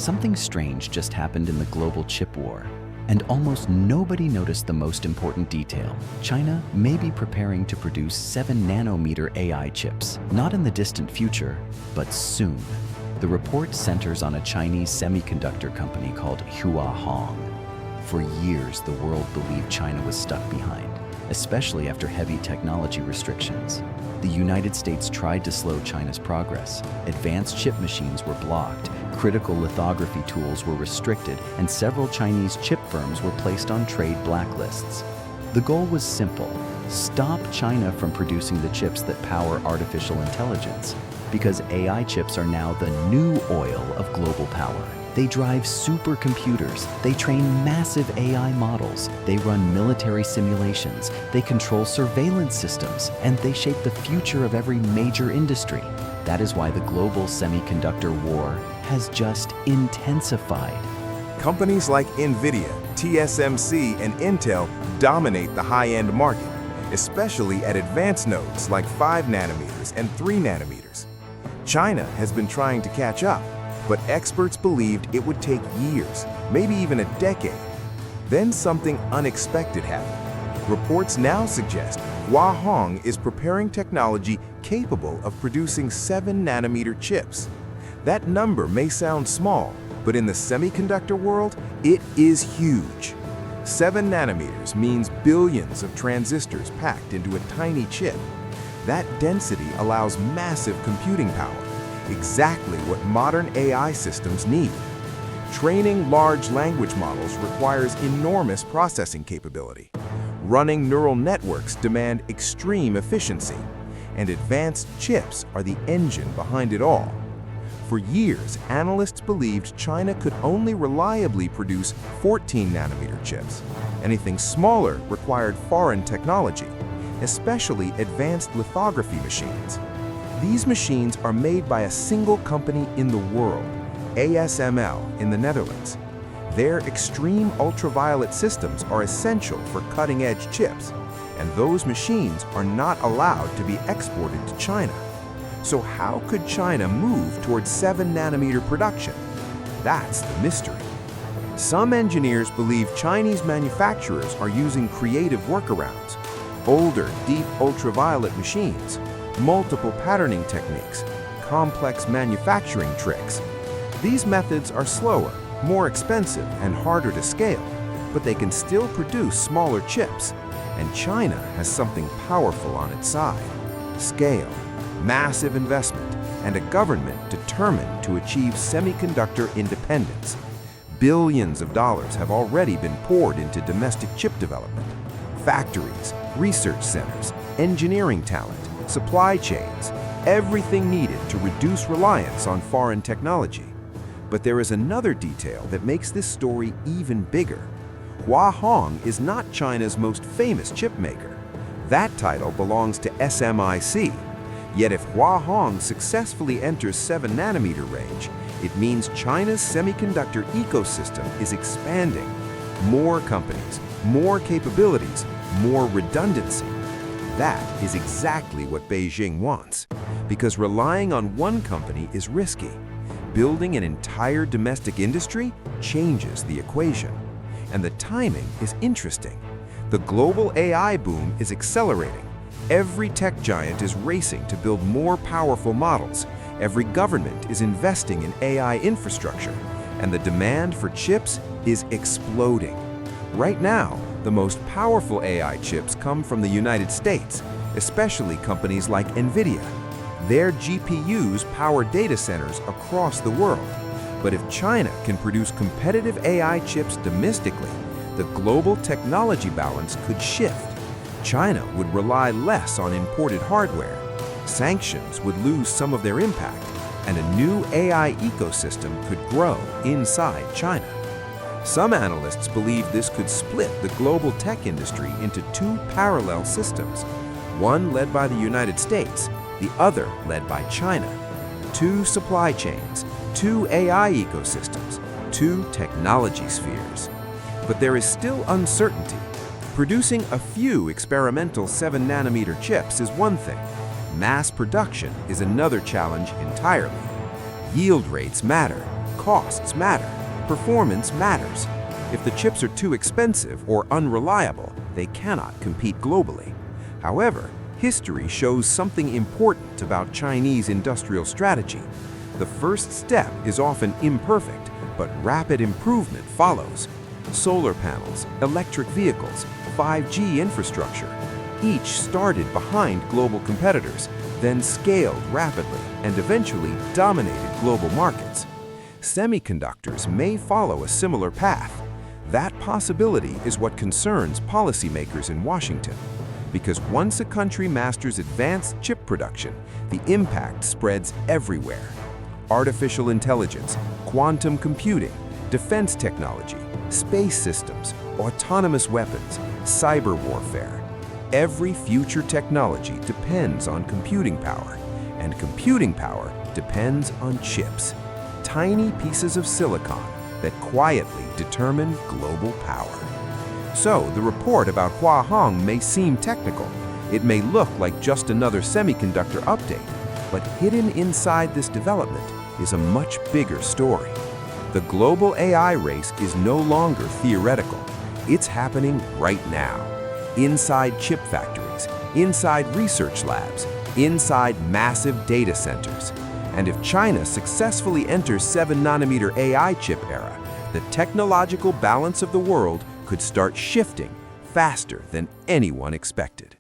Something strange just happened in the global chip war, and almost nobody noticed the most important detail. China may be preparing to produce 7-nanometer AI chips, not in the distant future, but soon. The report centers on a Chinese semiconductor company called Hua Hong. For years, the world believed China was stuck behind, especially after heavy technology restrictions. The United States tried to slow China's progress. Advanced chip machines were blocked, critical lithography tools were restricted, and several Chinese chip firms were placed on trade blacklists. The goal was simple: stop China from producing the chips that power artificial intelligence, because AI chips are now the new oil of global power. They drive supercomputers, they train massive AI models, they run military simulations, they control surveillance systems, and they shape the future of every major industry. That is why the global semiconductor war has just intensified. Companies like NVIDIA, TSMC, and Intel dominate the high-end market, especially at advanced nodes like 5 nanometers and 3 nanometers. China has been trying to catch up, but experts believed it would take years, maybe even a decade. Then something unexpected happened. Reports now suggest Hua Hong is preparing technology capable of producing 7-nanometer chips. That number may sound small, but in the semiconductor world, it is huge. 7 nanometers means billions of transistors packed into a tiny chip. That density allows massive computing power, exactly what modern AI systems need. Training large language models requires enormous processing capability. Running neural networks demand extreme efficiency, and advanced chips are the engine behind it all. For years, analysts believed China could only reliably produce 14-nanometer chips. Anything smaller required foreign technology, especially advanced lithography machines. These machines are made by a single company in the world, ASML in the Netherlands. Their extreme ultraviolet systems are essential for cutting-edge chips, and those machines are not allowed to be exported to China. So how could China move towards 7-nanometer production? That's the mystery. Some engineers believe Chinese manufacturers are using creative workarounds: older, deep ultraviolet machines, multiple patterning techniques, complex manufacturing tricks. These methods are slower, more expensive, and harder to scale, but they can still produce smaller chips. And China has something powerful on its side: scale, massive investment, and a government determined to achieve semiconductor independence. Billions of dollars have already been poured into domestic chip development. Factories, research centers, engineering talent, supply chains, everything needed to reduce reliance on foreign technology. But there is another detail that makes this story even bigger. Hua Hong is not China's most famous chip maker. That title belongs to SMIC. Yet if Hua Hong successfully enters 7-nanometer range, it means China's semiconductor ecosystem is expanding. More companies, more capabilities, more redundancy. That is exactly what Beijing wants, because relying on one company is risky. Building an entire domestic industry changes the equation. And the timing is interesting. The global AI boom is accelerating. Every tech giant is racing to build more powerful models. Every government is investing in AI infrastructure, and the demand for chips is exploding. Right now, the most powerful AI chips come from the United States, especially companies like NVIDIA. Their GPUs power data centers across the world. But if China can produce competitive AI chips domestically, the global technology balance could shift. China would rely less on imported hardware. Sanctions would lose some of their impact, and a new AI ecosystem could grow inside China. Some analysts believe this could split the global tech industry into two parallel systems, one led by the United States, the other led by China. Two supply chains, two AI ecosystems, two technology spheres. But there is still uncertainty. Producing a few experimental 7-nanometer chips is one thing. Mass production is another challenge entirely. Yield rates matter, costs matter. Performance matters. If the chips are too expensive or unreliable, they cannot compete globally. However, history shows something important about Chinese industrial strategy. The first step is often imperfect, but rapid improvement follows. Solar panels, electric vehicles, 5G infrastructure, each started behind global competitors, then scaled rapidly and eventually dominated global markets. Semiconductors may follow a similar path. That possibility is what concerns policymakers in Washington, because once a country masters advanced chip production, the impact spreads everywhere. Artificial intelligence, quantum computing, defense technology, space systems, autonomous weapons, cyber warfare. Every future technology depends on computing power, and computing power depends on chips, tiny pieces of silicon that quietly determine global power. So, the report about Hua Hong may seem technical. It may look like just another semiconductor update, but hidden inside this development is a much bigger story. The global AI race is no longer theoretical. It's happening right now. Inside chip factories, inside research labs, inside massive data centers. And if China successfully enters 7nm AI chip era, the technological balance of the world could start shifting faster than anyone expected.